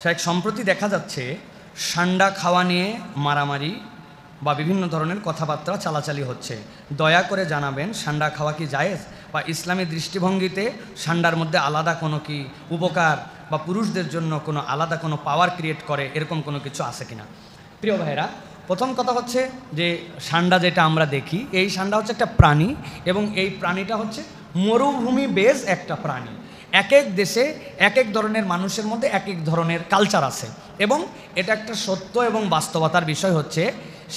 এক সম্প্রতি দেখা যাচ্ছে ষান্ডা খাওয়া নিয়ে মারামারি বা বিভিন্ন ধরনের কথাবার্তা চালাচালি হচ্ছে। দয়া করে জানাবেন ষান্ডা খাওয়া কি জায়েজ, বা ইসলামী দৃষ্টিভঙ্গিতে ষান্ডার মধ্যে আলাদা কোনো কি উপকার বা পুরুষদের জন্য কোনো আলাদা কোনো পাওয়ার ক্রিয়েট করে এরকম কোনো কিছু আছে কিনা। প্রিয় ভাইরা, প্রথম কথা হচ্ছে যে ষান্ডা যেটা আমরা দেখি, এই ষান্ডা হচ্ছে একটা প্রাণী এবং এই প্রাণীটা হচ্ছে মরুভূমি বেজ একটা প্রাণী। এক এক দেশে এক এক ধরনের মানুষের মধ্যে এক এক ধরনের কালচার আছে এবং এটা একটা সত্য এবং বাস্তবতার বিষয় হচ্ছে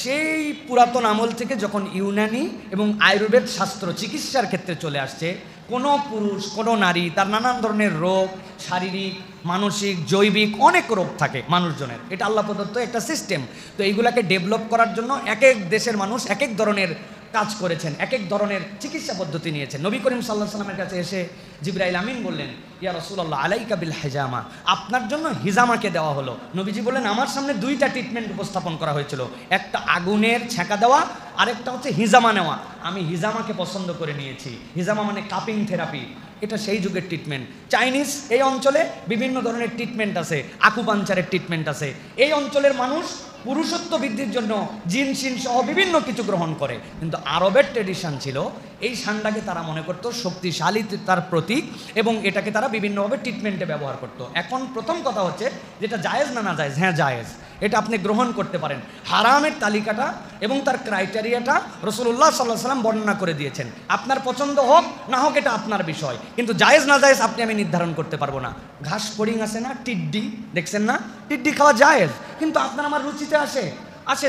সেই পুরাতন আমল থেকে যখন ইউনানি এবং আয়ুর্বেদ শাস্ত্র চিকিৎসার ক্ষেত্রে চলে আসছে, কোনো পুরুষ কোনো নারী তার নানান ধরনের রোগ, শারীরিক মানসিক জৈবিক অনেক রোগ থাকে মানুষজনের, এটা আল্লাহ প্রদত্ত একটা সিস্টেম। তো এইগুলাকে ডেভেলপ করার জন্য এক এক দেশের মানুষ এক এক ধরনের কাজ করেছেন, এক এক ধরনের চিকিৎসা পদ্ধতি নিয়েছেন। নবী করিম সাল্লাল্লাহু আলাইহি ওয়াসাল্লামের কাছে এসে জিবরাইল আমিন বললেন, ইয়া রাসূলুল্লাহ আলাইকা বিল হিজামা, আপনার জন্য হিজামাকে দেওয়া হলো। নবীজি বললেন, আমার সামনে দুইটা ট্রিটমেন্ট উপস্থাপন করা হয়েছিল, একটা আগুনের ছ্যাঁকা দেওয়া, আরেকটা হচ্ছে হিজামা নেওয়া। আমি হিজামাকে পছন্দ করে নিয়েছি। হিজামা মানে কাপিং থেরাপি, এটা সেই যুগের ট্রিটমেন্ট। চাইনিজ এই অঞ্চলে বিভিন্ন ধরনের ট্রিটমেন্ট আছে, আকুপাঞ্চারের ট্রিটমেন্ট আছে। এই অঞ্চলের মানুষ পুরুষত্ব বৃদ্ধির জন্য জিনসিন সহ বিভিন্ন কিছু গ্রহণ করে, কিন্তু আরবের ট্রেডিশন ছিল এই ষান্ডাকে তারা মনে করতো শক্তিশালী তার প্রতীক এবং এটাকে তারা বিভিন্নভাবে ট্রিটমেন্টে ব্যবহার করতো। এখন প্রথম কথা হচ্ছে যেটা জায়েজ না না জায়েজ, হ্যাঁ জায়েজ, এটা আপনি গ্রহণ করতে পারেন। হারামের তালিকাটা এবং তার ক্রাইটেরিয়াটা রাসূলুল্লাহ সাল্লাল্লাহু আলাইহি ওয়াসাল্লাম বর্ণনা করে দিয়েছেন। আপনার পছন্দ হোক না হোক এটা আপনার বিষয়, কিন্তু জায়েজ না জায়েজ আপনি আমি নির্ধারণ করতে পারবো না। ঘাস ফড়িং আছে না, টিড্ডি দেখছেন না, টিড্ডি খাওয়া জায়েজ, কিন্তু আপনার আমার রুচিতে আসে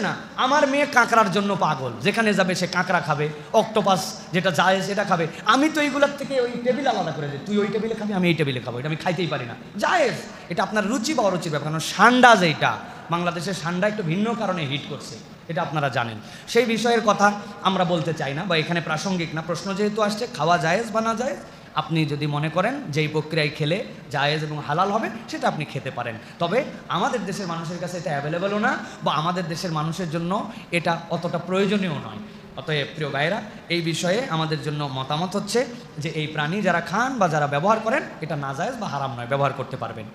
না। আমার মেয়ে কাঁকড়ার জন্য পাগল, যেখানে যাবে সে কাঁকড়া খাবে, অক্টোপাস যেটা জায়েজ এটা খাবে। আমি তো এইগুলোর থেকে ওই টেবিল আলাদা করে দিই, তুই ওই টেবিলে খাবি আমি এই টেবিলে খাবো, এটা আমি খাইতেই পারি না। জায়েজ, এটা আপনার রুচি বা অরুচির ব্যাপার। কারণ ষান্ডা যেটা বাংলাদেশের ষান্ডা একটু ভিন্ন কারণে হিট করছে, এটা আপনারা জানেন। সেই বিষয়ের কথা আমরা বলতে চাই না বা এখানে প্রাসঙ্গিক না। প্রশ্ন যেহেতু আসছে খাওয়া জায়েজ বা না জায়েজ, আপনি যদি মনে করেন যে এই প্রক্রিয়ায় খেলে জায়েজ এবং হালাল হবে সেটা আপনি খেতে পারেন। তবে আমাদের দেশের মানুষের কাছে এটা অ্যাভেলেবেলও না বা আমাদের দেশের মানুষের জন্য এটা অতটা প্রয়োজনীয় নয়। অতএব প্রিয় ভাইয়েরা, এই বিষয়ে আমাদের জন্য মতামত হচ্ছে যে এই প্রাণী যারা খান বা যারা ব্যবহার করেন এটা নাজায়েজ বা হারাম নয়, ব্যবহার করতে পারবেন।